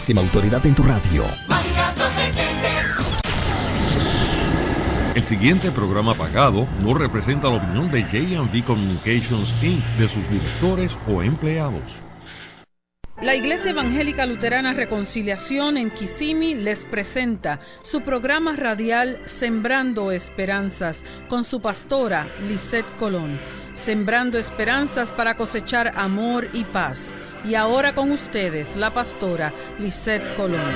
Máxima autoridad en tu radio. El siguiente programa pagado no representa la opinión de J&V Communications Inc., de sus directores o empleados. La Iglesia Evangélica Luterana Reconciliación en Kissimmee les presenta su programa radial Sembrando Esperanzas con su pastora Lisette Colón. Sembrando esperanzas para cosechar amor y paz. Y ahora con ustedes, la pastora Lisette Colón.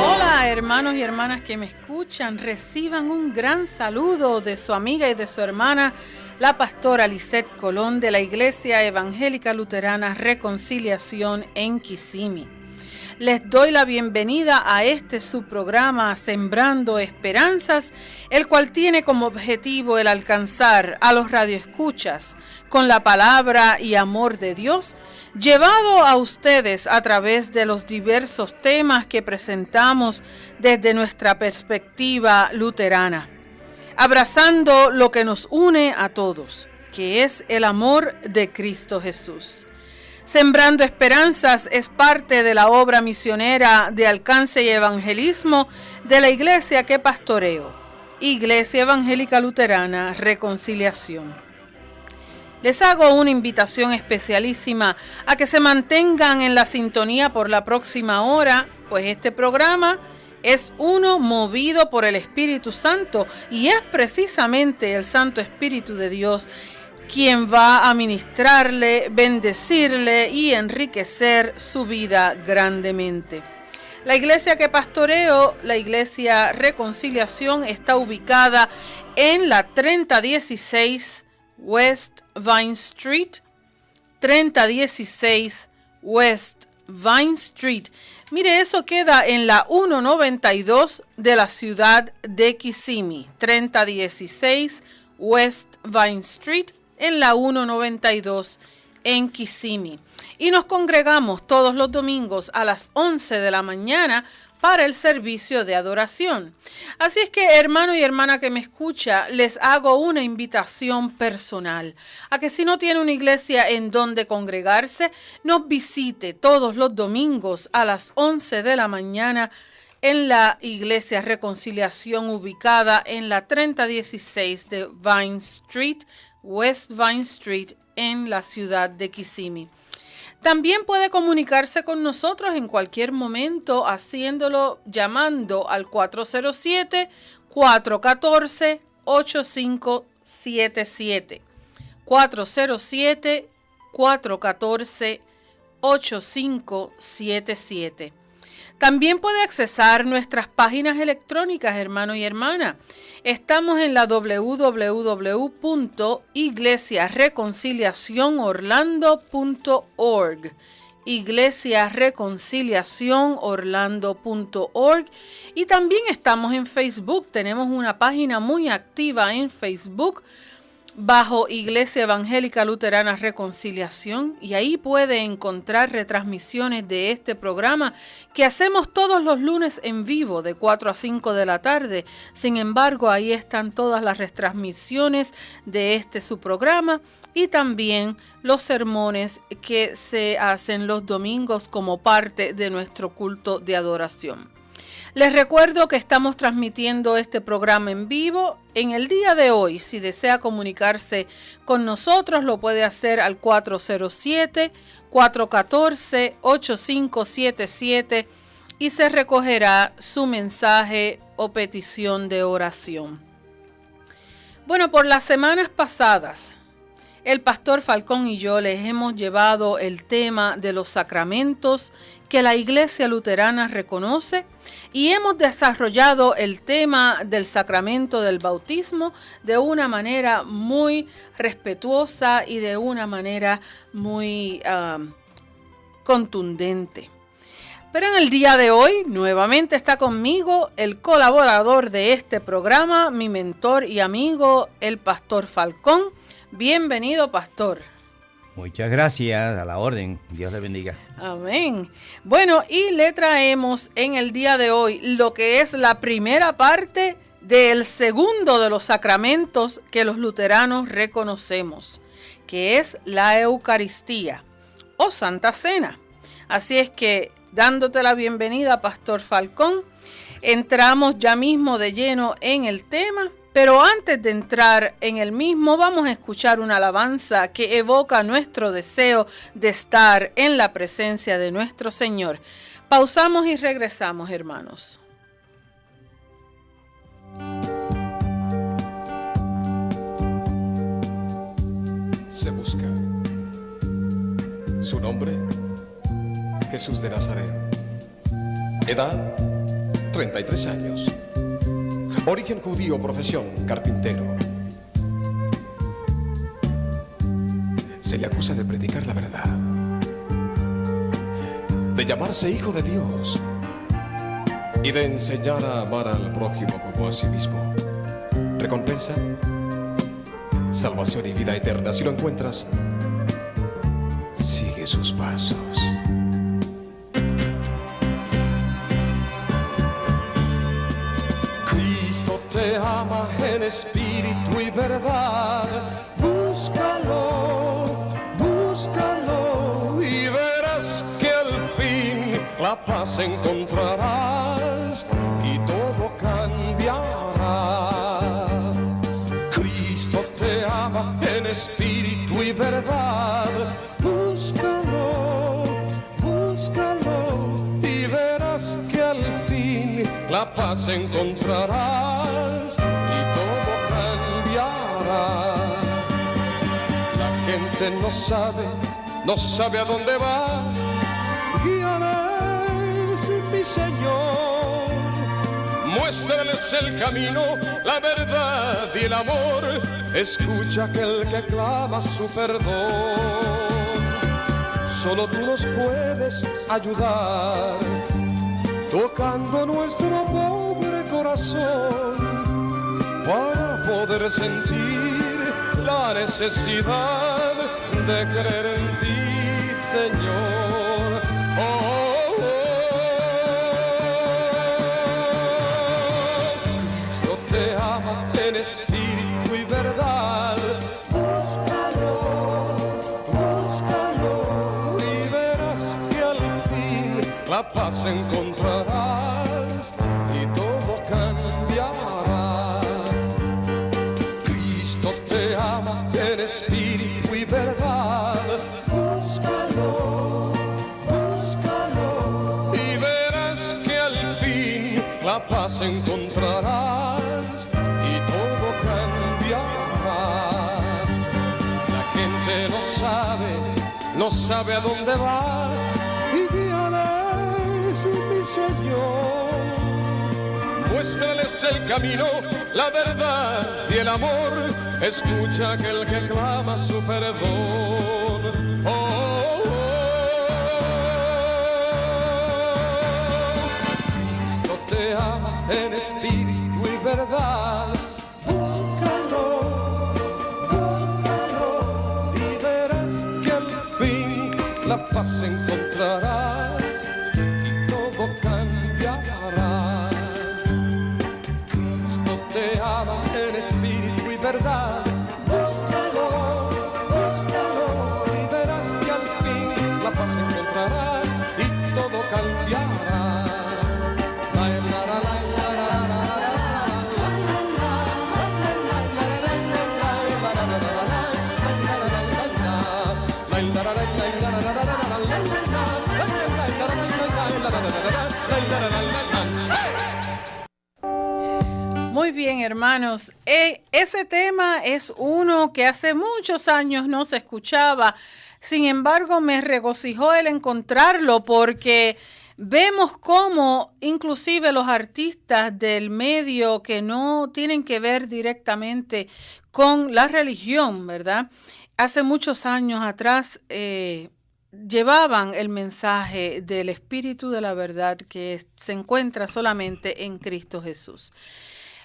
Hola hermanos y hermanas que me escuchan, reciban un gran saludo de su amiga y de su hermana, la pastora Lisette Colón de la Iglesia Evangélica Luterana Reconciliación en Kissimmee. Les doy la bienvenida a este su programa Sembrando Esperanzas, el cual tiene como objetivo el alcanzar a los radioescuchas con la palabra y amor de Dios, llevado a ustedes a través de los diversos temas que presentamos desde nuestra perspectiva luterana, abrazando lo que nos une a todos, que es el amor de Cristo Jesús. Sembrando Esperanzas es parte de la obra misionera de alcance y evangelismo de la iglesia que pastoreo, Iglesia Evangélica Luterana Reconciliación. Les hago una invitación especialísima a que se mantengan en la sintonía por la próxima hora, pues este programa es uno movido por el Espíritu Santo y es precisamente el Santo Espíritu de Dios quien va a ministrarle, bendecirle y enriquecer su vida grandemente. La iglesia que pastoreo, la Iglesia Reconciliación, está ubicada en la 3016 West Vine Street, 3016 West Vine Street. Mire, eso queda en la 192 de la ciudad de Kissimmee, 3016 West Vine Street, en la 192 en Kissimmee. Y nos congregamos todos los domingos a las 11 de la mañana para el servicio de adoración. Así es que, hermano y hermana que me escucha, les hago una invitación personal a que si no tiene una iglesia en donde congregarse, nos visite todos los domingos a las 11 de la mañana en la Iglesia Reconciliación ubicada en la 3016 de Vine Street, West Vine Street, en la ciudad de Kissimmee. También puede comunicarse con nosotros en cualquier momento haciéndolo llamando al 407-414-8577. 407-414-8577. También puede accesar nuestras páginas electrónicas, hermano y hermana. Estamos en la www.iglesiareconciliacionorlando.org. iglesiareconciliacionorlando.org. Y también estamos en Facebook. Tenemos una página muy activa en Facebook bajo Iglesia Evangélica Luterana Reconciliación, y ahí puede encontrar retransmisiones de este programa que hacemos todos los lunes en vivo de 4 a 5 de la tarde. Sin embargo, ahí están todas las retransmisiones de su programa y también los sermones que se hacen los domingos como parte de nuestro culto de adoración. Les recuerdo que estamos transmitiendo este programa en vivo. En el día de hoy, si desea comunicarse con nosotros, lo puede hacer al 407-414-8577 y se recogerá su mensaje o petición de oración. Bueno, por las semanas pasadas, el pastor Falcón y yo les hemos llevado el tema de los sacramentos que la Iglesia Luterana reconoce y hemos desarrollado el tema del sacramento del bautismo de una manera muy respetuosa y de una manera muy contundente. Pero en el día de hoy nuevamente está conmigo el colaborador de este programa, mi mentor y amigo, el pastor Falcón. Bienvenido, pastor. Muchas gracias, a la orden. Dios le bendiga. Amén. Bueno, y le traemos en el día de hoy lo que es la primera parte del segundo de los sacramentos que los luteranos reconocemos, que es la Eucaristía o Santa Cena. Así es que, dándote la bienvenida, Pastor Falcón, entramos ya mismo de lleno en el tema. Pero antes de entrar en el mismo, vamos a escuchar una alabanza que evoca nuestro deseo de estar en la presencia de nuestro Señor. Pausamos y regresamos, hermanos. Se busca su nombre, Jesús de Nazaret. Edad, 33 años. Origen judío, profesión, carpintero. Se le acusa de predicar la verdad, de llamarse hijo de Dios y de enseñar a amar al prójimo como a sí mismo. Recompensa, salvación y vida eterna. Si lo encuentras, sigue sus pasos. Te ama en espíritu y verdad. Búscalo, búscalo y verás que al fin la paz encontrarás y todo cambiará. Cristo te ama en espíritu y verdad. Búscalo, búscalo y verás que al fin la paz encontrarás. No sabe a dónde va. Guíales, mi Señor. Muéstrales el camino, la verdad y el amor. Escucha aquel que clama su perdón. Solo tú nos puedes ayudar, tocando nuestro pobre corazón, para poder sentir la necesidad de creer en ti, Señor. Oh, oh, oh. Cristo te ama en espíritu y verdad. Búscalo, búscalo y verás que al fin la paz encontrarás y todo cambiará. Cristo te ama en espíritu y verdad. Búscalo, búscalo y verás que al fin la paz encontrarás y todo cambiará. La gente no sabe a dónde va y guíales, mi Señor. Muéstrales el camino, la verdad y el amor. Escucha aquel que clama su perdón. Oh, oh, oh. Cristo te ama en espíritu y verdad. Búscalo, búscalo y verás que al fin la paz encontrarás y todo cambiará. Cristo te ama en espíritu y verdad. Búscalo, búscalo y verás que al fin la paz encontrarás y todo cambiará. Muy bien, hermanos. Ese tema es uno que hace muchos años no se escuchaba. Sin embargo, me regocijó el encontrarlo porque vemos cómo inclusive los artistas del medio que no tienen que ver directamente con la religión, ¿verdad? Hace muchos años atrás llevaban el mensaje del Espíritu de la verdad que se encuentra solamente en Cristo Jesús.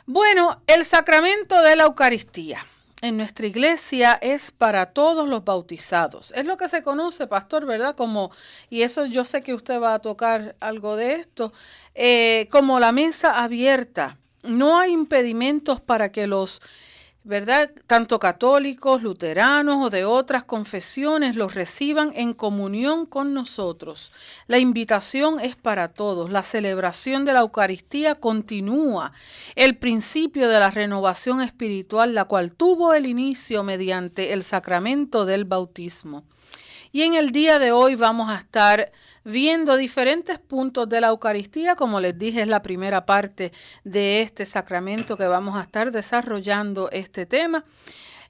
Bueno, el sacramento de la Eucaristía. en nuestra iglesia es para todos los bautizados. Es lo que se conoce, pastor, ¿verdad? Y eso yo sé que usted va a tocar algo de esto, como la mesa abierta. No hay impedimentos para que los, ¿verdad?, tanto católicos, luteranos o de otras confesiones los reciban en comunión con nosotros. La invitación es para todos. La celebración de la Eucaristía continúa. El principio de la renovación espiritual, la cual tuvo el inicio mediante el sacramento del bautismo. Y en el día de hoy vamos a estar viendo diferentes puntos de la Eucaristía. Como les dije, es la primera parte de este sacramento que vamos a estar desarrollando este tema.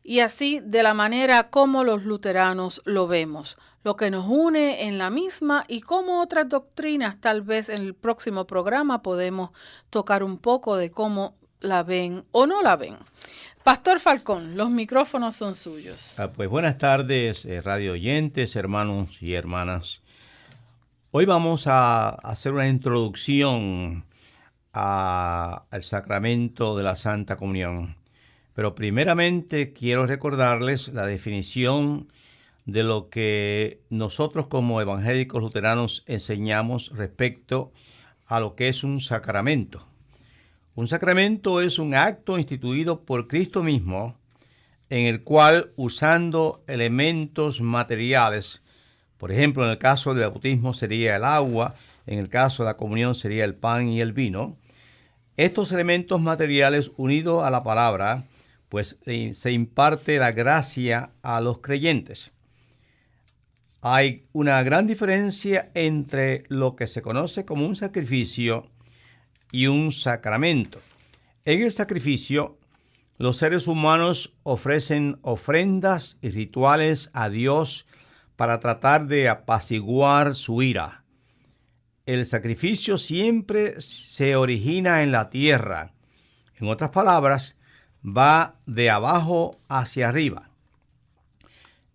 Y así de la manera como los luteranos lo vemos, lo que nos une en la misma y cómo otras doctrinas, tal vez en el próximo programa podemos tocar un poco de cómo la ven o no la ven. Pastor Falcón, los micrófonos son suyos. Pues buenas tardes, radio oyentes, hermanos y hermanas. Hoy vamos a hacer una introducción al sacramento de la Santa Comunión. Pero primeramente quiero recordarles la definición de lo que nosotros como evangélicos luteranos enseñamos respecto a lo que es un sacramento. Un sacramento es un acto instituido por Cristo mismo, en el cual, usando elementos materiales, por ejemplo, en el caso del bautismo sería el agua, en el caso de la comunión sería el pan y el vino, estos elementos materiales unidos a la palabra, pues se imparte la gracia a los creyentes. Hay una gran diferencia entre lo que se conoce como un sacrificio y un sacramento. En el sacrificio, los seres humanos ofrecen ofrendas y rituales a Dios para tratar de apaciguar su ira. El sacrificio siempre se origina en la tierra. En otras palabras, va de abajo hacia arriba.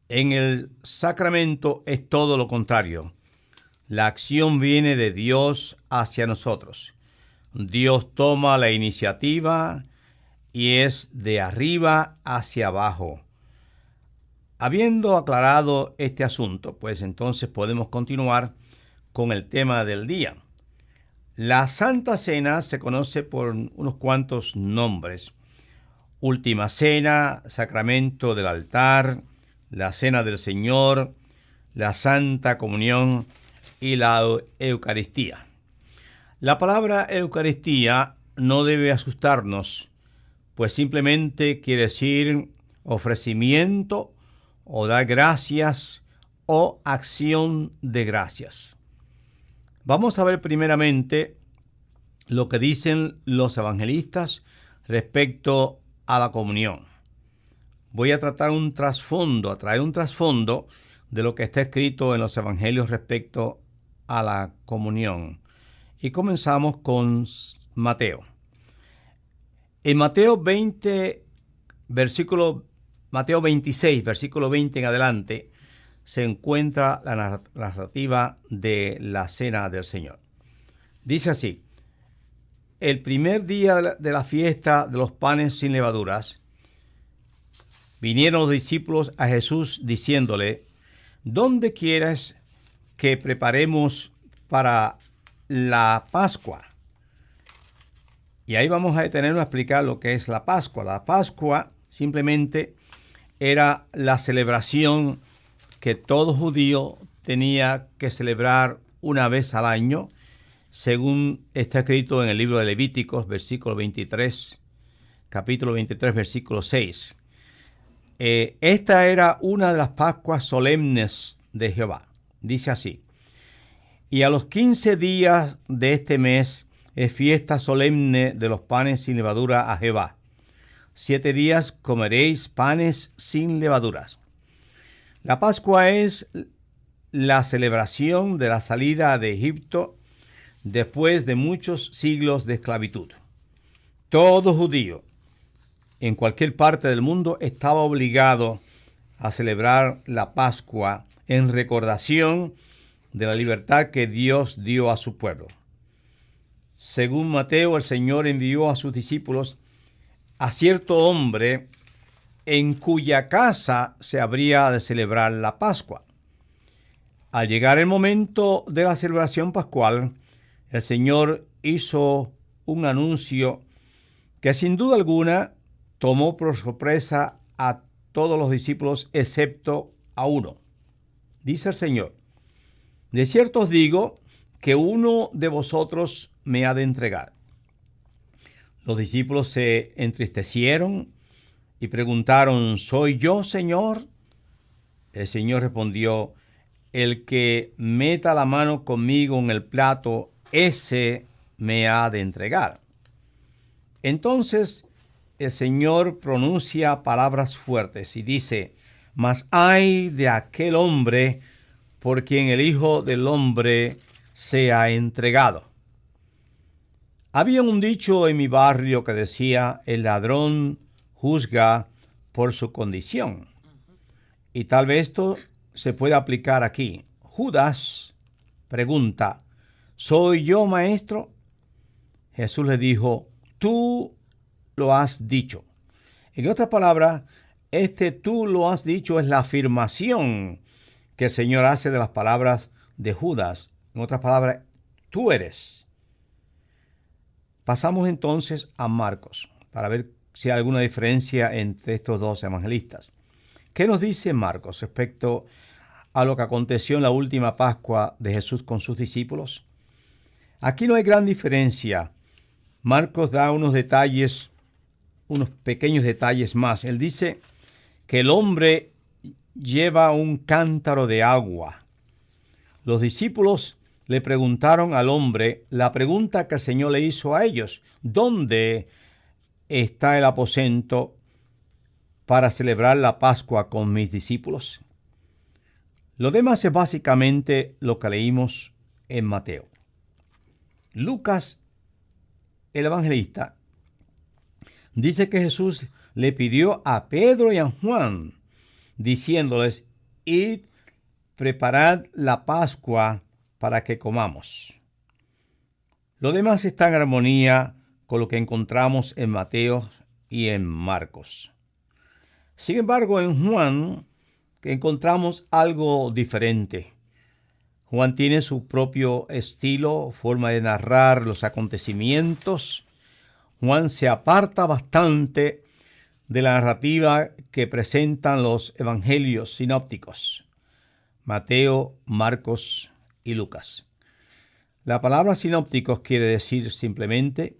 En el sacramento es todo lo contrario. La acción viene de Dios hacia nosotros. Dios toma la iniciativa y es de arriba hacia abajo. Habiendo aclarado este asunto, pues entonces podemos continuar con el tema del día. La Santa Cena se conoce por unos cuantos nombres. Última Cena, Sacramento del Altar, la Cena del Señor, la Santa Comunión y la Eucaristía. La palabra Eucaristía no debe asustarnos, pues simplemente quiere decir ofrecimiento o dar gracias o acción de gracias. Vamos a ver primeramente lo que dicen los evangelistas respecto a la comunión. Voy a traer un trasfondo de lo que está escrito en los evangelios respecto a la comunión. Y comenzamos con Mateo. En Mateo 26, versículo 20 en adelante, se encuentra la narrativa de la Cena del Señor. Dice así: el primer día de la fiesta de los panes sin levaduras, vinieron los discípulos a Jesús diciéndole: ¿dónde quieres que preparemos para la Pascua? Y ahí vamos a detenernos a explicar lo que es la Pascua. La Pascua simplemente era la celebración que todo judío tenía que celebrar una vez al año, según está escrito en el libro de Levíticos, capítulo 23, versículo 6. Esta era una de las Pascuas solemnes de Jehová. Dice así: y a los 15 días de este mes es fiesta solemne de los panes sin levadura a Jehová. 7 días comeréis panes sin levaduras. La Pascua es la celebración de la salida de Egipto después de muchos siglos de esclavitud. Todo judío en cualquier parte del mundo estaba obligado a celebrar la Pascua en recordación de la libertad que Dios dio a su pueblo. Según Mateo, el Señor envió a sus discípulos a cierto hombre en cuya casa se habría de celebrar la Pascua. Al llegar el momento de la celebración pascual, el Señor hizo un anuncio que sin duda alguna tomó por sorpresa a todos los discípulos excepto a uno. Dice el Señor: de cierto os digo que uno de vosotros me ha de entregar. Los discípulos se entristecieron y preguntaron: ¿soy yo, Señor? El Señor respondió: el que meta la mano conmigo en el plato, ese me ha de entregar. Entonces el Señor pronuncia palabras fuertes y dice: mas ay de aquel hombre por quien el Hijo del Hombre sea entregado. Había un dicho en mi barrio que decía: el ladrón juzga por su condición. Y tal vez esto se puede aplicar aquí. Judas pregunta: ¿soy yo, maestro? Jesús le dijo: tú lo has dicho. En otras palabras, tú lo has dicho es la afirmación que el Señor hace de las palabras de Judas. En otras palabras, tú eres. Pasamos entonces a Marcos para ver si hay alguna diferencia entre estos dos evangelistas. ¿Qué nos dice Marcos respecto a lo que aconteció en la última Pascua de Jesús con sus discípulos? Aquí no hay gran diferencia. Marcos da unos pequeños detalles más. Él dice que el hombre lleva un cántaro de agua. Los discípulos le preguntaron al hombre la pregunta que el Señor le hizo a ellos: ¿dónde está el aposento para celebrar la Pascua con mis discípulos? Lo demás es básicamente lo que leímos en Mateo. Lucas, el evangelista, dice que Jesús le pidió a Pedro y a Juan, diciéndoles: id, preparad la Pascua para que comamos. Lo demás está en armonía con lo que encontramos en Mateo y en Marcos. Sin embargo, en Juan encontramos algo diferente. Juan tiene su propio estilo, forma de narrar los acontecimientos. Juan se aparta bastante de la narrativa que presentan los evangelios sinópticos: Mateo, Marcos y Lucas. La palabra sinópticos quiere decir simplemente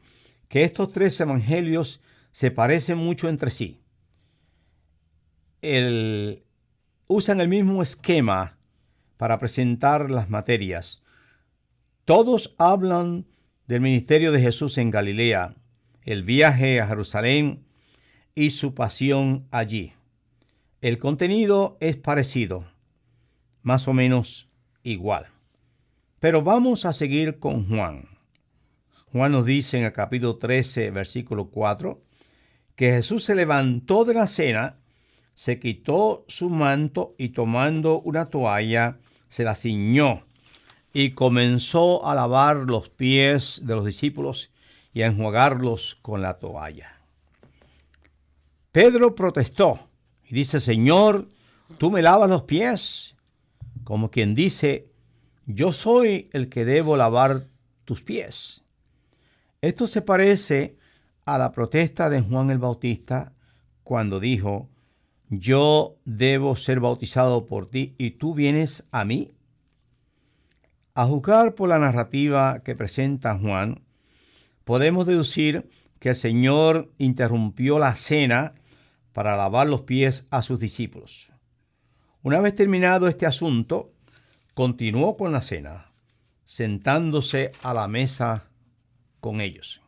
que estos tres evangelios se parecen mucho entre sí. Usan el mismo esquema para presentar las materias. Todos hablan del ministerio de Jesús en Galilea, el viaje a Jerusalén y su pasión allí. El contenido es parecido, más o menos igual. Pero vamos a seguir con Juan. Juan nos dice en el capítulo 13, versículo 4, que Jesús se levantó de la cena, se quitó su manto y tomando una toalla, se la ciñó y comenzó a lavar los pies de los discípulos y a enjuagarlos con la toalla. Pedro protestó y dice: Señor, ¿tú me lavas los pies? Como quien dice: yo soy el que debo lavar tus pies. Esto se parece a la protesta de Juan el Bautista cuando dijo: yo debo ser bautizado por ti y tú vienes a mí. A juzgar por la narrativa que presenta Juan, podemos deducir que el Señor interrumpió la cena para lavar los pies a sus discípulos. Una vez terminado este asunto, continuó con la cena, sentándose a la mesa con ellos.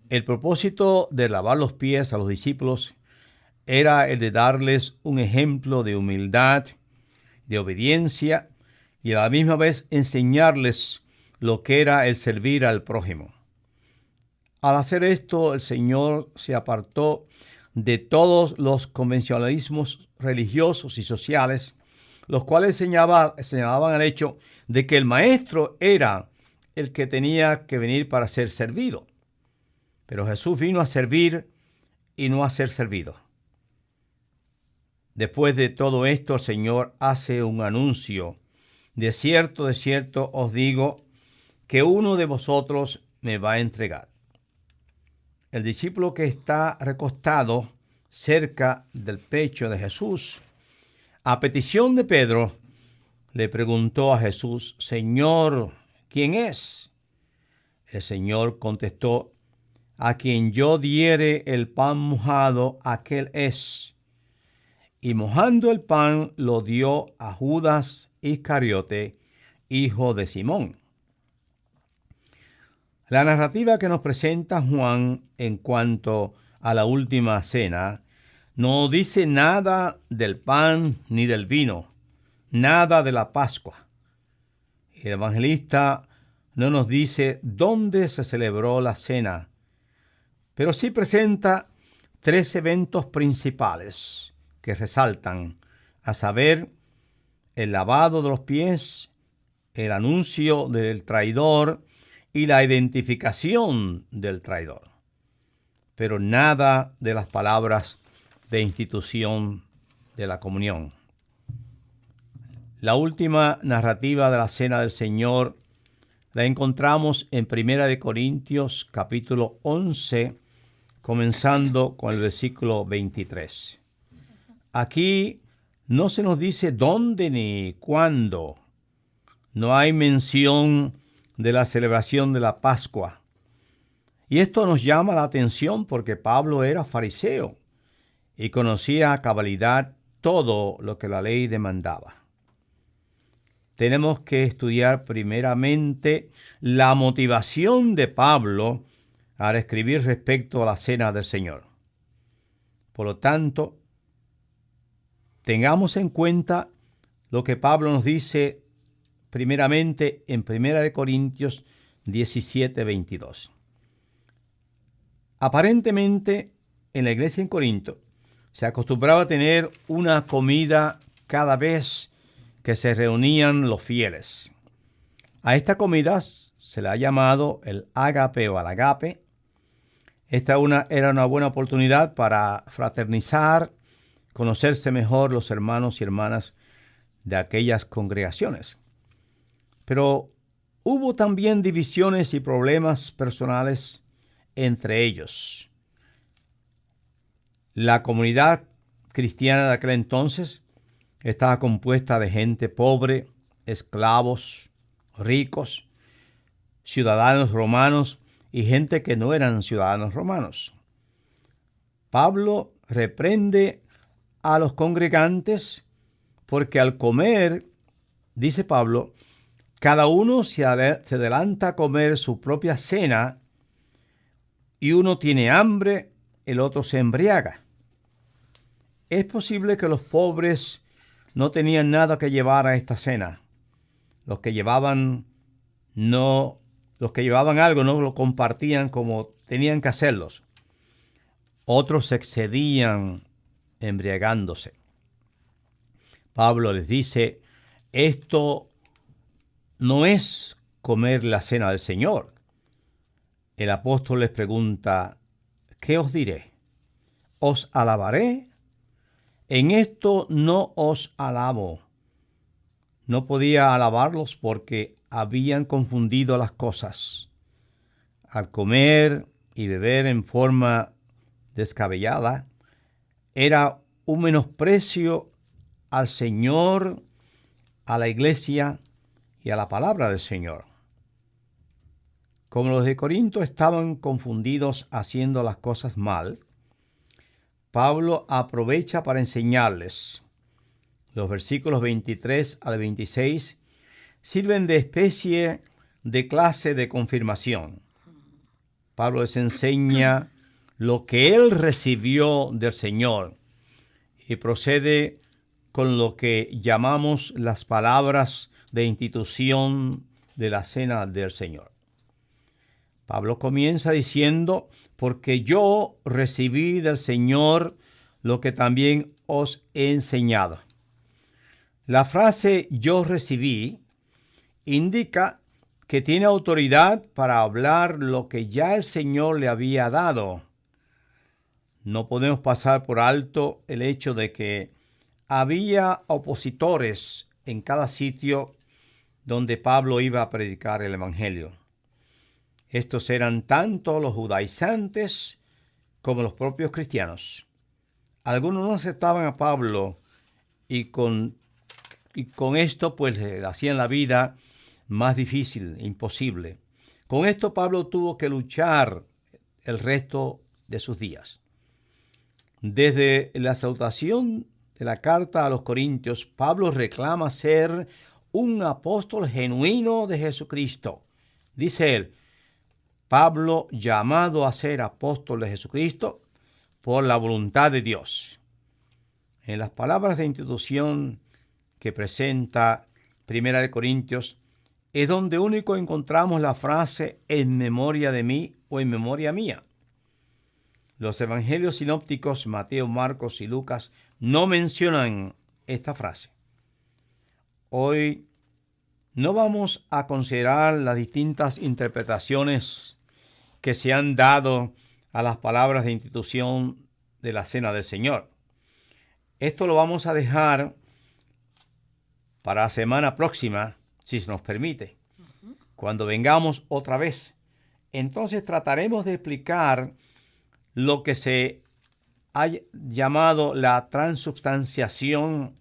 El propósito de lavar los pies a los discípulos era el de darles un ejemplo de humildad, de obediencia y a la misma vez enseñarles lo que era el servir al prójimo. Al hacer esto, el Señor se apartó de todos los convencionalismos religiosos y sociales, los cuales señalaban el hecho de que el maestro era el que tenía que venir para ser servido. Pero Jesús vino a servir y no a ser servido. Después de todo esto, el Señor hace un anuncio. De cierto os digo que uno de vosotros me va a entregar. El discípulo que está recostado cerca del pecho de Jesús, a petición de Pedro, le preguntó a Jesús: Señor, ¿quién es? El Señor contestó: a quien yo diere el pan mojado, aquel es. Y mojando el pan lo dio a Judas Iscariote, hijo de Simón. La narrativa que nos presenta Juan en cuanto a la última cena no dice nada del pan ni del vino, nada de la Pascua. El evangelista no nos dice dónde se celebró la cena, pero sí presenta 3 eventos principales que resaltan, a saber, el lavado de los pies, el anuncio del traidor y la identificación del traidor. Pero nada de las palabras de institución de la comunión. La última narrativa de la Cena del Señor la encontramos en 1 Corintios capítulo 11, comenzando con el versículo 23. Aquí no se nos dice dónde ni cuándo. No hay mención de la celebración de la Pascua. Y esto nos llama la atención porque Pablo era fariseo y conocía a cabalidad todo lo que la ley demandaba. Tenemos que estudiar primeramente la motivación de Pablo al escribir respecto a la Cena del Señor. Por lo tanto, tengamos en cuenta lo que Pablo nos dice primeramente en 1 Corintios 17, 22. Aparentemente, en la iglesia en Corinto se acostumbraba a tener una comida cada vez que se reunían los fieles. A esta comida se le ha llamado el ágape o al agape. Esta era una buena oportunidad para fraternizar, conocerse mejor los hermanos y hermanas de aquellas congregaciones. Pero hubo también divisiones y problemas personales entre ellos. La comunidad cristiana de aquel entonces estaba compuesta de gente pobre, esclavos, ricos, ciudadanos romanos y gente que no eran ciudadanos romanos. Pablo reprende a los congregantes porque al comer, dice Pablo, cada uno se adelanta a comer su propia cena y uno tiene hambre, el otro se embriaga. Es posible que los pobres no tenían nada que llevar a esta cena. Los que llevaban algo no lo compartían como tenían que hacerlos. Otros se excedían embriagándose. Pablo les dice, esto no es comer la cena del Señor. El apóstol les pregunta, ¿qué os diré? ¿Os alabaré? En esto no os alabo. No podía alabarlos porque habían confundido las cosas. Al comer y beber en forma descabellada, era un menosprecio al Señor, a la iglesia y a la palabra del Señor. Como los de Corinto estaban confundidos haciendo las cosas mal, Pablo aprovecha para enseñarles. Los versículos 23 al 26 sirven de especie de clase de confirmación. Pablo les enseña lo que él recibió del Señor y procede con lo que llamamos las palabras de institución de la Cena del Señor. Pablo comienza diciendo, porque yo recibí del Señor lo que también os he enseñado. La frase yo recibí indica que tiene autoridad para hablar lo que ya el Señor le había dado. No podemos pasar por alto el hecho de que había opositores en cada sitio donde Pablo iba a predicar el Evangelio. Estos eran tanto los judaizantes como los propios cristianos. Algunos no aceptaban a Pablo y con esto pues le hacían la vida más difícil, imposible. Con esto Pablo tuvo que luchar el resto de sus días. Desde la salutación de la carta a los Corintios, Pablo reclama ser un apóstol genuino de Jesucristo. Dice él, Pablo, llamado a ser apóstol de Jesucristo por la voluntad de Dios. En las palabras de introducción que presenta Primera de Corintios, es donde único encontramos la frase en memoria de mí o en memoria mía. Los evangelios sinópticos Mateo, Marcos y Lucas no mencionan esta frase. Hoy no vamos a considerar las distintas interpretaciones que se han dado a las palabras de institución de la Cena del Señor. Esto lo vamos a dejar para la semana próxima, si se nos permite, cuando vengamos otra vez. Entonces trataremos de explicar lo que se ha llamado la transubstanciación,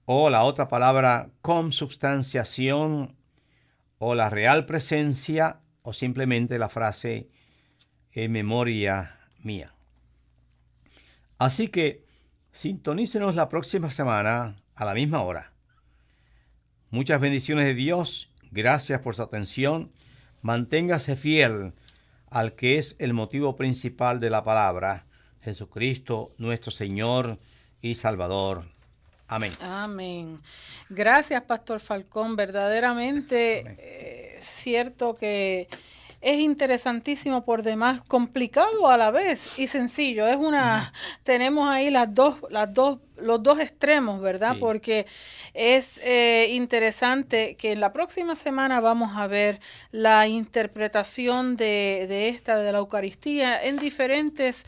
o la otra palabra consubstanciación, o la real presencia, o simplemente la frase en memoria mía. Así que sintonícenos la próxima semana a la misma hora. Muchas bendiciones de Dios. Gracias por su atención. Manténgase fiel al que es el motivo principal de la palabra, Jesucristo, nuestro Señor y Salvador. Amén. Amén. Gracias, Pastor Falcón. Verdaderamente cierto que es interesantísimo por demás, complicado a la vez y sencillo. Tenemos ahí los dos extremos, ¿verdad? Sí. Porque es interesante que en la próxima semana vamos a ver la interpretación de la Eucaristía en diferentes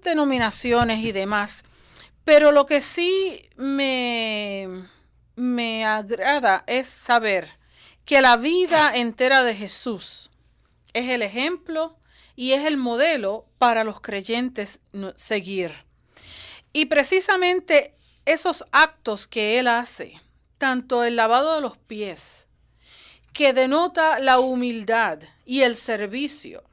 denominaciones y demás. Pero lo que sí me agrada es saber que la vida entera de Jesús es el ejemplo y es el modelo para los creyentes seguir. Y precisamente esos actos que Él hace, tanto el lavado de los pies, que denota la humildad y el servicio.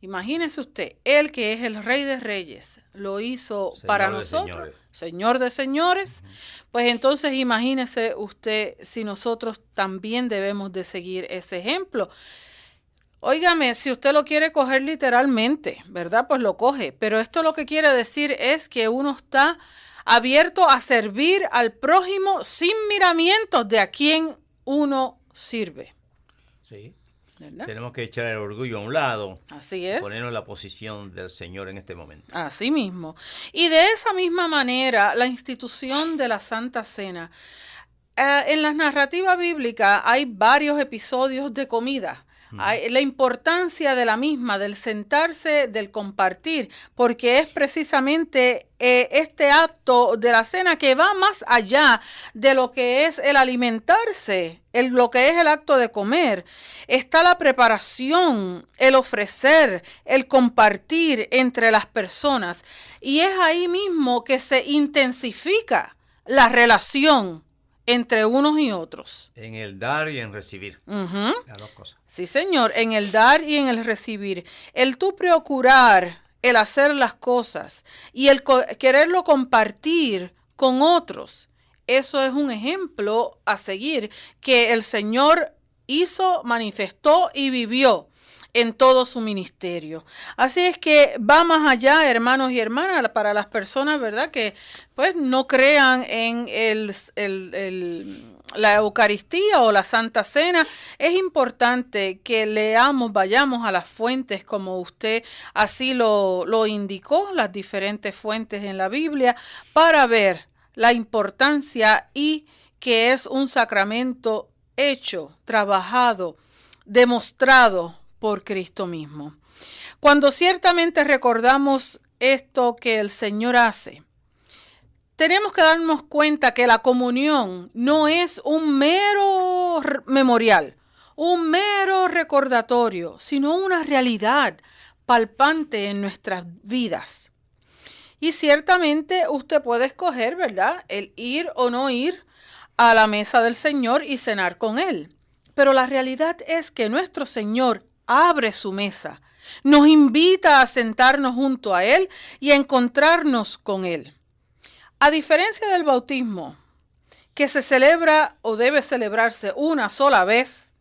Imagínese usted, Él que es el Rey de Reyes, lo hizo Señor para nosotros, Señor de señores. Pues entonces imagínese usted si nosotros también debemos de seguir ese ejemplo. Óigame, si usted lo quiere coger literalmente, ¿verdad? Pues lo coge. Pero esto lo que quiere decir es que uno está abierto a servir al prójimo sin miramientos de a quién uno sirve. Sí. ¿Verdad? Tenemos que echar el orgullo a un lado. Así es. Ponernos en la posición del Señor en este momento. Así mismo. Y de esa misma manera, la institución de la Santa Cena. En la narrativa bíblica hay varios episodios de comida. La importancia de la misma, del sentarse, del compartir, porque es precisamente este acto de la cena que va más allá de lo que es el alimentarse, lo que es el acto de comer. Está la preparación, el ofrecer, el compartir entre las personas. Y es ahí mismo que se intensifica la relación entre unos y otros. En el dar y en recibir. Las dos cosas. Sí, señor, en el dar y en el recibir. El tú procurar, el hacer las cosas y el quererlo compartir con otros. Eso es un ejemplo a seguir que el Señor hizo, manifestó y vivió en todo su ministerio. Así es que va más allá, hermanos y hermanas, para las personas, ¿verdad?, que pues no crean en la Eucaristía o la Santa Cena. Es importante que vayamos a las fuentes como usted así lo indicó, las diferentes fuentes en la Biblia, para ver la importancia y que es un sacramento hecho, trabajado, demostrado por Cristo mismo. Cuando ciertamente recordamos esto que el Señor hace, tenemos que darnos cuenta que la comunión no es un mero memorial, un mero recordatorio, sino una realidad palpante en nuestras vidas. Y ciertamente usted puede escoger, ¿verdad?, el ir o no ir a la mesa del Señor y cenar con Él. Pero la realidad es que nuestro Señor abre su mesa, nos invita a sentarnos junto a Él y a encontrarnos con Él. A diferencia del bautismo, que se celebra o debe celebrarse una sola vez,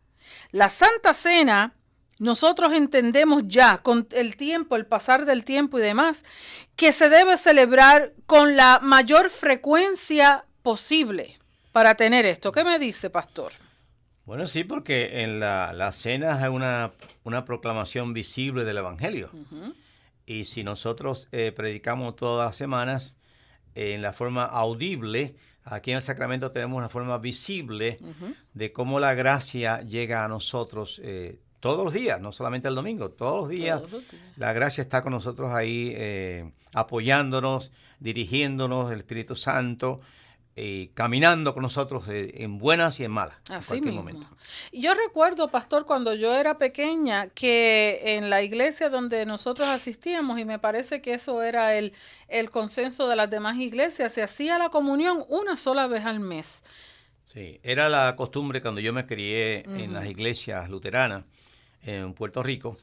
la Santa Cena, nosotros entendemos ya con el tiempo, el pasar del tiempo y demás, que se debe celebrar con la mayor frecuencia posible para tener esto. ¿Qué me dice, pastor? Bueno, sí, porque en la cena hay una proclamación visible del Evangelio. Uh-huh. Y si nosotros predicamos todas las semanas en la forma audible, aquí en el sacramento tenemos una forma visible uh-huh. de cómo la gracia llega a nosotros todos los días, no solamente el domingo, todos los días. La gracia está con nosotros ahí apoyándonos, dirigiéndonos, el Espíritu Santo, caminando con nosotros en buenas y en malas. Así en mismo. Momento. Yo recuerdo, pastor, cuando yo era pequeña, que en la iglesia donde nosotros asistíamos, y me parece que eso era el consenso de las demás iglesias, se hacía la comunión una sola vez al mes. Sí, era la costumbre cuando yo me crié uh-huh. en las iglesias luteranas en Puerto Rico.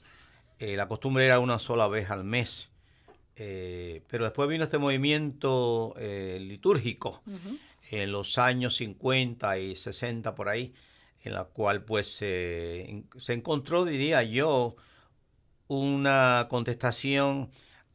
La costumbre era una sola vez al mes. Pero después vino este movimiento litúrgico uh-huh. en los años 50 y 60 por ahí, en la cual pues se encontró, diría yo, una contestación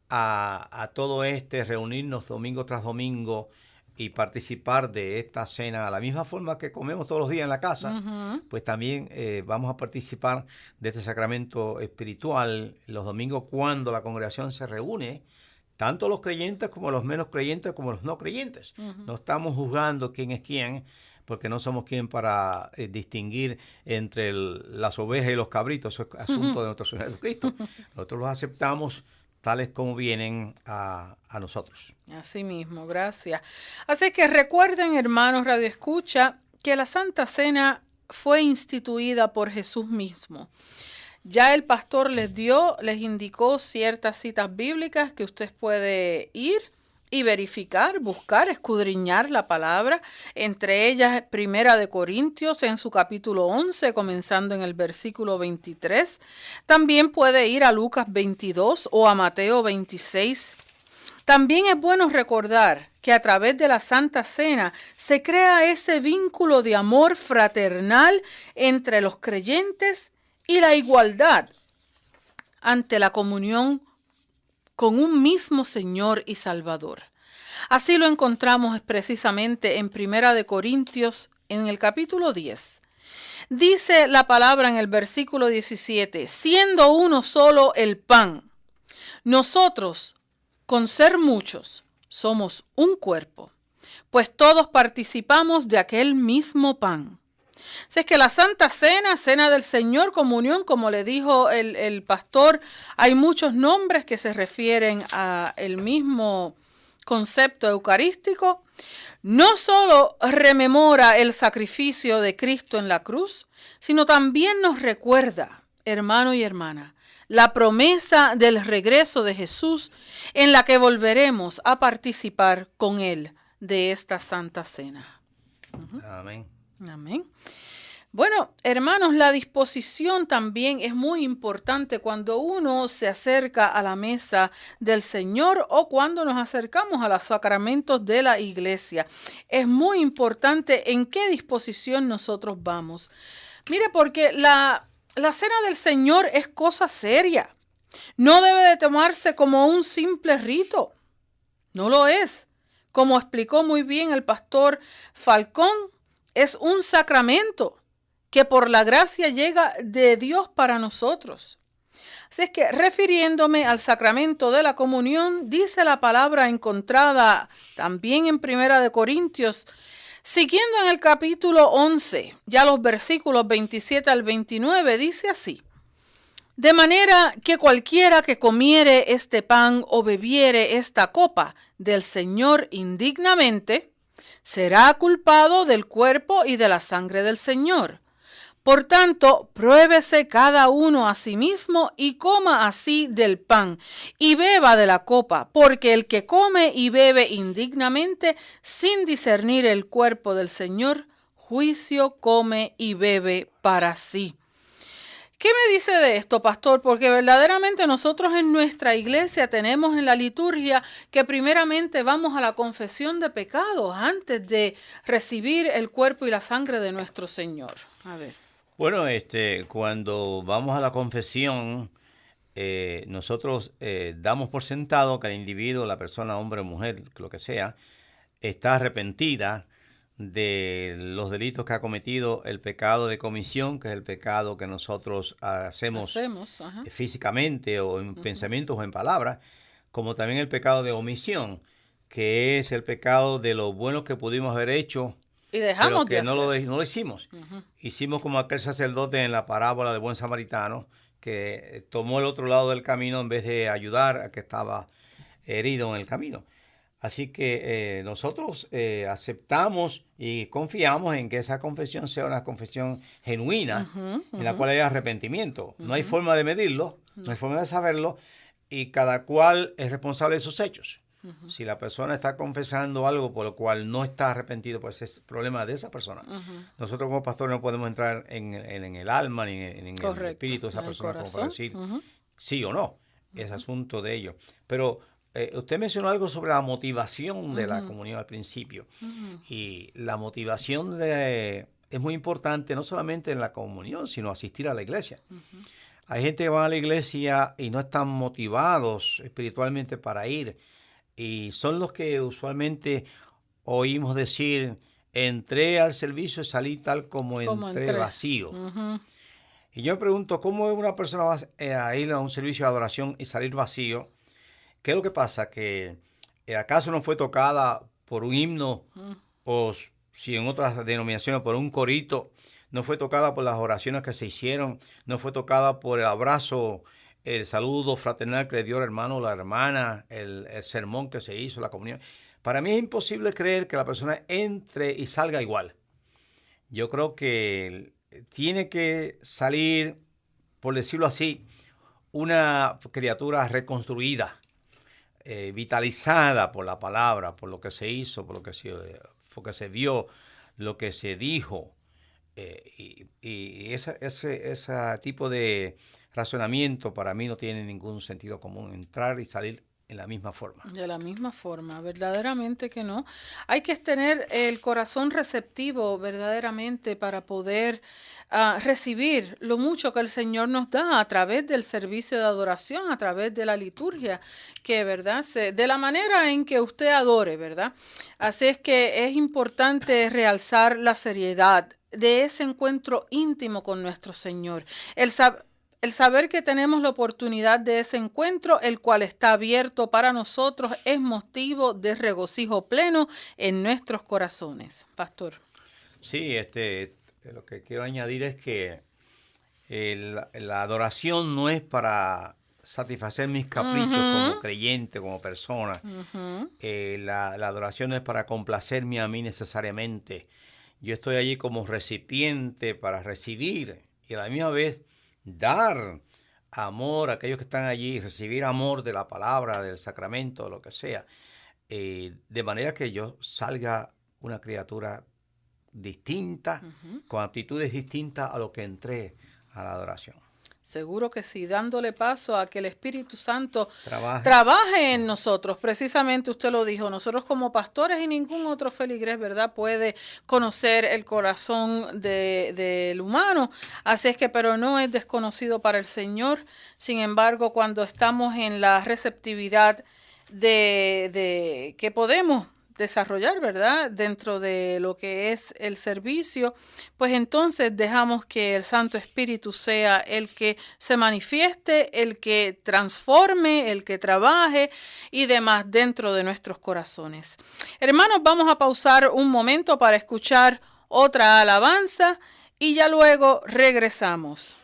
a todo reunirnos domingo tras domingo y participar de esta cena. A la misma forma que comemos todos los días en la casa, uh-huh. pues también vamos a participar de este sacramento espiritual los domingos cuando la congregación se reúne, tanto los creyentes como los menos creyentes como los no creyentes. Uh-huh. No estamos juzgando quién es quién, porque no somos quien para distinguir entre las ovejas y los cabritos. Eso es asunto uh-huh. de nuestro Señor Jesucristo. Nosotros los aceptamos tales como vienen a nosotros. Así mismo, gracias. Así que recuerden, hermanos Radio Escucha, que la Santa Cena fue instituida por Jesús mismo. Ya el pastor les indicó ciertas citas bíblicas que usted puede ir y verificar, buscar, escudriñar la palabra, entre ellas 1 Corintios en su capítulo 11, comenzando en el versículo 23. También puede ir a Lucas 22 o a Mateo 26. También es bueno recordar que a través de la Santa Cena se crea ese vínculo de amor fraternal entre los creyentes y la igualdad ante la comunión con un mismo Señor y Salvador. Así lo encontramos precisamente en 1 Corintios, en el capítulo 10. Dice la palabra en el versículo 17, siendo uno solo el pan, nosotros, con ser muchos, somos un cuerpo, pues todos participamos de aquel mismo pan. Así es que la Santa Cena, Cena del Señor, comunión, como le dijo el pastor, hay muchos nombres que se refieren al mismo concepto eucarístico. No solo rememora el sacrificio de Cristo en la cruz, sino también nos recuerda, hermano y hermana, la promesa del regreso de Jesús en la que volveremos a participar con Él de esta Santa Cena. Uh-huh. Amén. Amén. Bueno, hermanos, la disposición también es muy importante cuando uno se acerca a la mesa del Señor o cuando nos acercamos a los sacramentos de la iglesia. Es muy importante en qué disposición nosotros vamos. Mire, porque la cena del Señor es cosa seria. No debe de tomarse como un simple rito. No lo es. Como explicó muy bien el pastor Falcón, es un sacramento que por la gracia llega de Dios para nosotros. Así es que, refiriéndome al sacramento de la comunión, dice la palabra encontrada también en 1 Corintios, siguiendo en el capítulo 11, ya los versículos 27 al 29, dice así: De manera que cualquiera que comiere este pan o bebiere esta copa del Señor indignamente, será culpado del cuerpo y de la sangre del Señor. Por tanto, pruébese cada uno a sí mismo y coma así del pan y beba de la copa, porque el que come y bebe indignamente, sin discernir el cuerpo del Señor, juicio come y bebe para sí. ¿Qué me dice de esto, pastor? Porque verdaderamente nosotros en nuestra iglesia tenemos en la liturgia que primeramente vamos a la confesión de pecados antes de recibir el cuerpo y la sangre de nuestro Señor. A ver. Bueno, cuando vamos a la confesión, nosotros damos por sentado que el individuo, la persona, hombre o mujer, lo que sea, está arrepentida de los delitos que ha cometido, el pecado de comisión, que es el pecado que nosotros hacemos físicamente o en pensamientos o en palabras, como también el pecado de omisión, que es el pecado de lo bueno que pudimos haber hecho, y dejamos pero que de hacer. no lo hicimos. Hicimos como aquel sacerdote en la parábola del buen samaritano, que tomó el otro lado del camino en vez de ayudar a que estaba herido en el camino. Así que nosotros aceptamos y confiamos en que esa confesión sea una confesión genuina, en la cual haya arrepentimiento. No hay forma de medirlo, no hay forma de saberlo, y cada cual es responsable de sus hechos. Si la persona está confesando algo por lo cual no está arrepentido, pues es problema de esa persona. Nosotros como pastores no podemos entrar en el alma ni en el espíritu de esa persona como para decir sí o no. Es asunto de ellos. Pero usted mencionó algo sobre la motivación de la comunión al principio. Y la motivación es muy importante, no solamente en la comunión, sino asistir a la iglesia. Hay gente que va a la iglesia y no están motivados espiritualmente para ir. Y son los que usualmente oímos decir, entré al servicio y salí tal como entré vacío. Y yo me pregunto, ¿cómo una persona va a ir a un servicio de adoración y salir vacío? ¿Qué es lo que pasa? ¿Que acaso no fue tocada por un himno o si en otras denominaciones por un corito? ¿No fue tocada por las oraciones que se hicieron? ¿No fue tocada por el abrazo, el saludo fraternal que le dio el hermano o la hermana, el sermón que se hizo, la comunión? Para mí es imposible creer que la persona entre y salga igual. Yo creo que tiene que salir, por decirlo así, una criatura reconstruida, vitalizada por la palabra, por lo que se hizo, por lo que se vio, lo que se dijo. Y ese tipo de razonamiento para mí no tiene ningún sentido común, entrar y salir en la misma forma. De la misma forma, verdaderamente que no. Hay que tener el corazón receptivo verdaderamente para poder recibir lo mucho que el Señor nos da a través del servicio de adoración, a través de la liturgia, que verdad, de la manera en que usted adore, ¿verdad? Así es que es importante realzar la seriedad de ese encuentro íntimo con nuestro Señor. El saber que tenemos la oportunidad de ese encuentro, el cual está abierto para nosotros, es motivo de regocijo pleno en nuestros corazones. Pastor. Sí, lo que quiero añadir es que la adoración no es para satisfacer mis caprichos como creyente, como persona. La adoración no es para complacerme a mí necesariamente. Yo estoy allí como recipiente para recibir y a la misma vez dar amor a aquellos que están allí, recibir amor de la palabra, del sacramento, lo que sea, de manera que yo salga una criatura distinta, con aptitudes distintas a lo que entré a la adoración. Seguro que sí, dándole paso a que el Espíritu Santo trabaje en nosotros. Precisamente usted lo dijo, nosotros como pastores y ningún otro feligrés, ¿verdad?, puede conocer el corazón del humano. Así es que, pero no es desconocido para el Señor. Sin embargo, cuando estamos en la receptividad de que podemos desarrollar, ¿verdad?, dentro de lo que es el servicio, pues entonces dejamos que el Santo Espíritu sea el que se manifieste, el que transforme, el que trabaje y demás dentro de nuestros corazones. Hermanos, vamos a pausar un momento para escuchar otra alabanza y ya luego regresamos.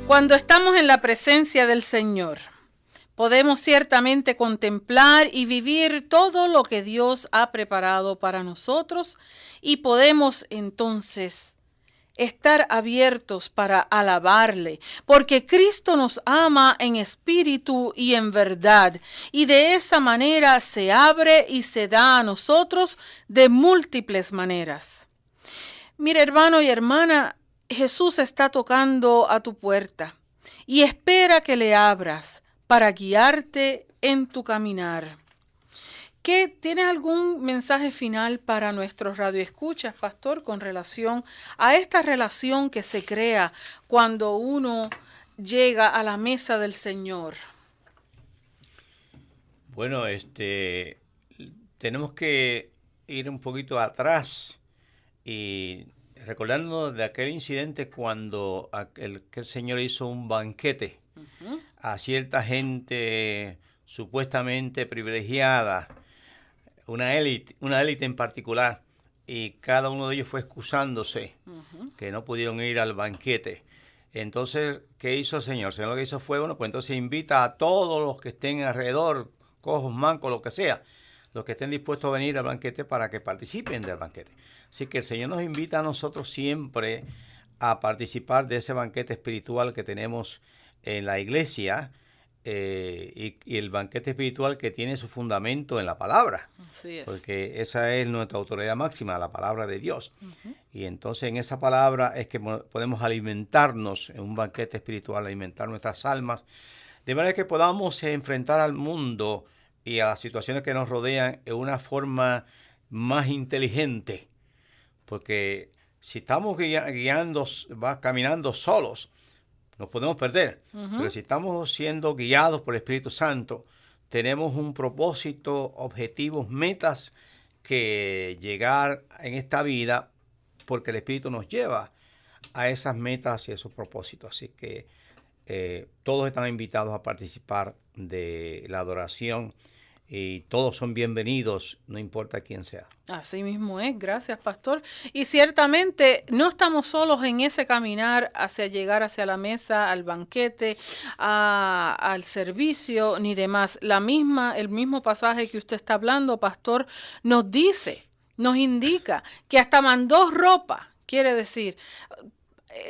Cuando estamos en la presencia del Señor, podemos ciertamente contemplar y vivir todo lo que Dios ha preparado para nosotros y podemos entonces estar abiertos para alabarle, porque Cristo nos ama en espíritu y en verdad, y de esa manera se abre y se da a nosotros de múltiples maneras. Mira, hermano y hermana, Jesús está tocando a tu puerta y espera que le abras para guiarte en tu caminar. ¿Tienes algún mensaje final para nuestros radioescuchas, pastor, con relación a esta relación que se crea cuando uno llega a la mesa del Señor? Bueno, tenemos que ir un poquito atrás y recordando de aquel incidente cuando aquel Señor hizo un banquete a cierta gente supuestamente privilegiada, una élite en particular, y cada uno de ellos fue excusándose que no pudieron ir al banquete. Entonces, ¿qué hizo el Señor? El Señor lo que hizo fue, bueno, pues entonces invita a todos los que estén alrededor, cojos, mancos, lo que sea, los que estén dispuestos a venir al banquete para que participen del banquete. Así que el Señor nos invita a nosotros siempre a participar de ese banquete espiritual que tenemos en la iglesia y el banquete espiritual que tiene su fundamento en la palabra. Así es. Porque esa es nuestra autoridad máxima, la palabra de Dios. Y entonces en esa palabra es que podemos alimentarnos en un banquete espiritual, alimentar nuestras almas, de manera que podamos enfrentar al mundo y a las situaciones que nos rodean en una forma más inteligente. Porque si estamos caminando solos, nos podemos perder. Pero si estamos siendo guiados por el Espíritu Santo, tenemos un propósito, objetivos, metas que llegar en esta vida, porque el Espíritu nos lleva a esas metas y esos propósitos. Así que todos están invitados a participar de la adoración y todos son bienvenidos, no importa quién sea. Así mismo es, gracias, pastor. Y ciertamente no estamos solos en ese caminar hacia llegar hacia la mesa, al banquete, al servicio, ni demás. El mismo pasaje que usted está hablando, pastor, nos indica que hasta mandó ropa, quiere decir,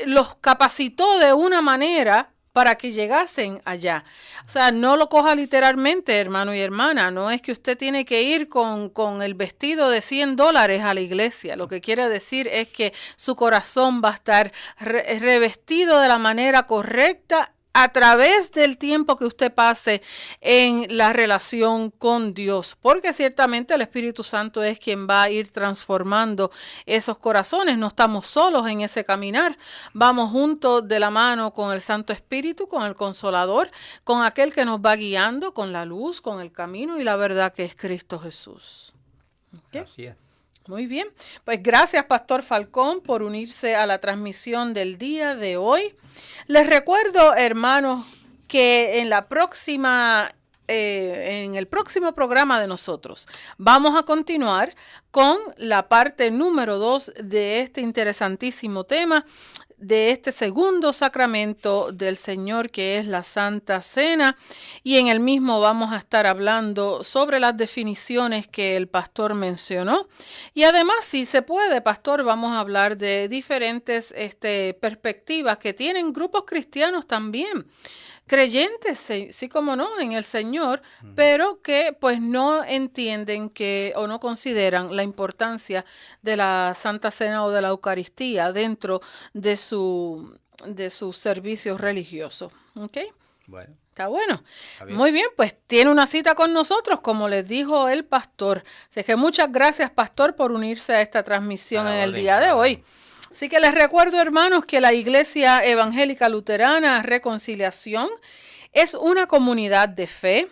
los capacitó de una manera para que llegasen allá. O sea, no lo coja literalmente, hermano y hermana. No es que usted tiene que ir con el vestido de $100 a la iglesia. Lo que quiere decir es que su corazón va a estar revestido de la manera correcta a través del tiempo que usted pase en la relación con Dios, porque ciertamente el Espíritu Santo es quien va a ir transformando esos corazones. No estamos solos en ese caminar, vamos juntos de la mano con el Santo Espíritu, con el Consolador, con aquel que nos va guiando, con la luz, con el camino y la verdad que es Cristo Jesús. ¿Okay? Así es. Muy bien, pues gracias Pastor Falcón por unirse a la transmisión del día de hoy. Les recuerdo, hermanos, que en el próximo programa de nosotros vamos a continuar con la parte número 2 de este interesantísimo tema, de este segundo sacramento del Señor, que es la Santa Cena, y en el mismo vamos a estar hablando sobre las definiciones que el pastor mencionó, y además, si se puede, pastor, vamos a hablar de diferentes perspectivas que tienen grupos cristianos también, creyentes, sí como no, en el Señor, pero que pues no entienden o no consideran la importancia de la Santa Cena o de la Eucaristía dentro de sus servicios religiosos. ¿Ok? Bueno. Está bueno. Está bien. Muy bien, pues tiene una cita con nosotros, como les dijo el pastor. Así que muchas gracias, pastor, por unirse a esta transmisión en el día de hoy. Así que les recuerdo, hermanos, que la Iglesia Evangélica Luterana Reconciliación es una comunidad de fe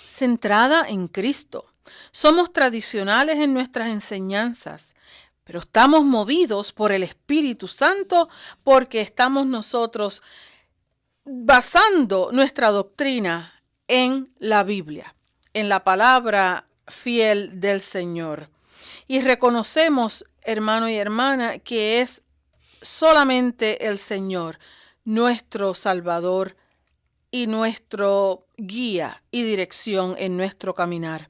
centrada en Cristo. Somos tradicionales en nuestras enseñanzas, pero estamos movidos por el Espíritu Santo porque estamos nosotros basando nuestra doctrina en la Biblia, en la palabra fiel del Señor. Y reconocemos, hermano y hermana, que es solamente el Señor, nuestro Salvador y nuestro guía y dirección en nuestro caminar.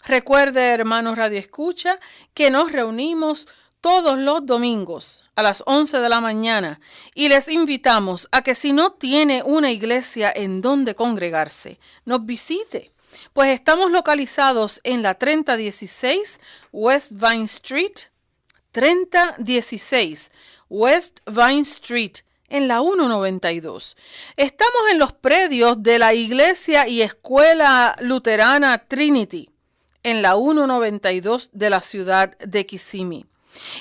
Recuerde, hermanos Radio Escucha, que nos reunimos todos los domingos a las 11 de la mañana y les invitamos a que si no tiene una iglesia en donde congregarse, nos visite. Pues estamos localizados en la 3016 West Vine Street, 3016 West Vine Street, en la 192. Estamos en los predios de la Iglesia y Escuela Luterana Trinity, en la 192 de la ciudad de Kissimmee.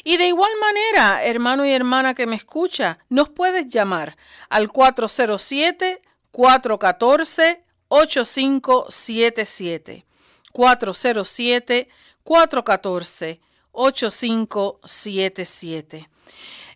Y de igual manera, hermano y hermana que me escucha, nos puedes llamar al 407-414-8577. 407-414-8577.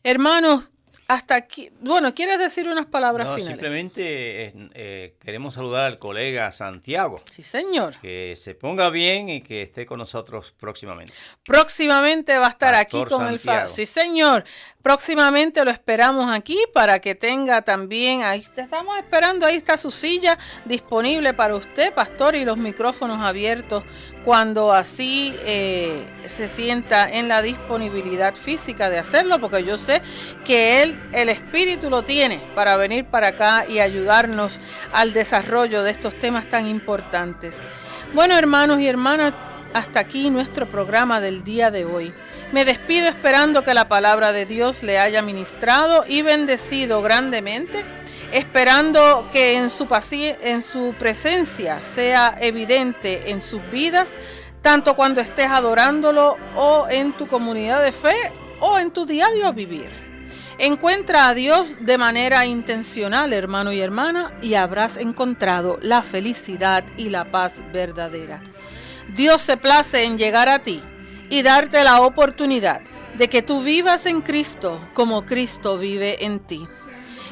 Hermanos, hasta aquí. Bueno, ¿quieres decir unas palabras finales? Simplemente queremos saludar al colega Santiago. Sí, señor. Que se ponga bien y que esté con nosotros próximamente. Próximamente va a estar Pastor aquí con Santiago. Sí, señor. Próximamente lo esperamos aquí para que tenga también, ahí te estamos esperando, ahí está su silla disponible para usted, pastor, y los micrófonos abiertos cuando así se sienta en la disponibilidad física de hacerlo, porque yo sé que el Espíritu lo tiene para venir para acá y ayudarnos al desarrollo de estos temas tan importantes. Bueno, hermanos y hermanas, hasta aquí nuestro programa del día de hoy. Me despido esperando que la palabra de Dios le haya ministrado y bendecido grandemente, esperando que en su presencia sea evidente en sus vidas, tanto cuando estés adorándolo o en tu comunidad de fe o en tu diario vivir. Encuentra a Dios de manera intencional, hermano y hermana, y habrás encontrado la felicidad y la paz verdadera. Dios se place en llegar a ti y darte la oportunidad de que tú vivas en Cristo como Cristo vive en ti.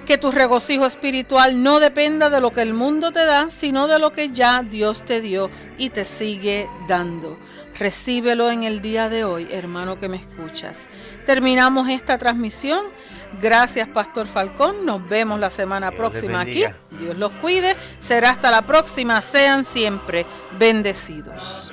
Que tu regocijo espiritual no dependa de lo que el mundo te da, sino de lo que ya Dios te dio y te sigue dando. Recíbelo en el día de hoy, hermano que me escuchas. Terminamos esta transmisión. Gracias, Pastor Falcón. Nos vemos la semana próxima aquí. Dios los cuide. Será hasta la próxima. Sean siempre bendecidos.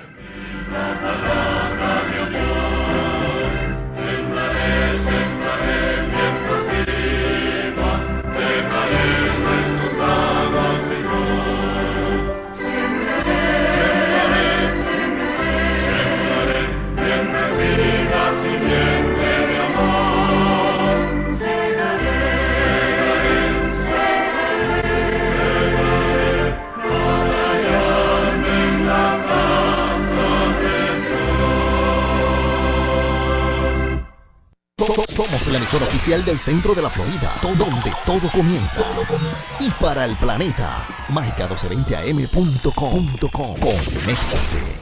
Somos la emisora oficial del centro de la Florida, donde todo comienza. Y para el planeta, Mágica1220am.com. Conéctate.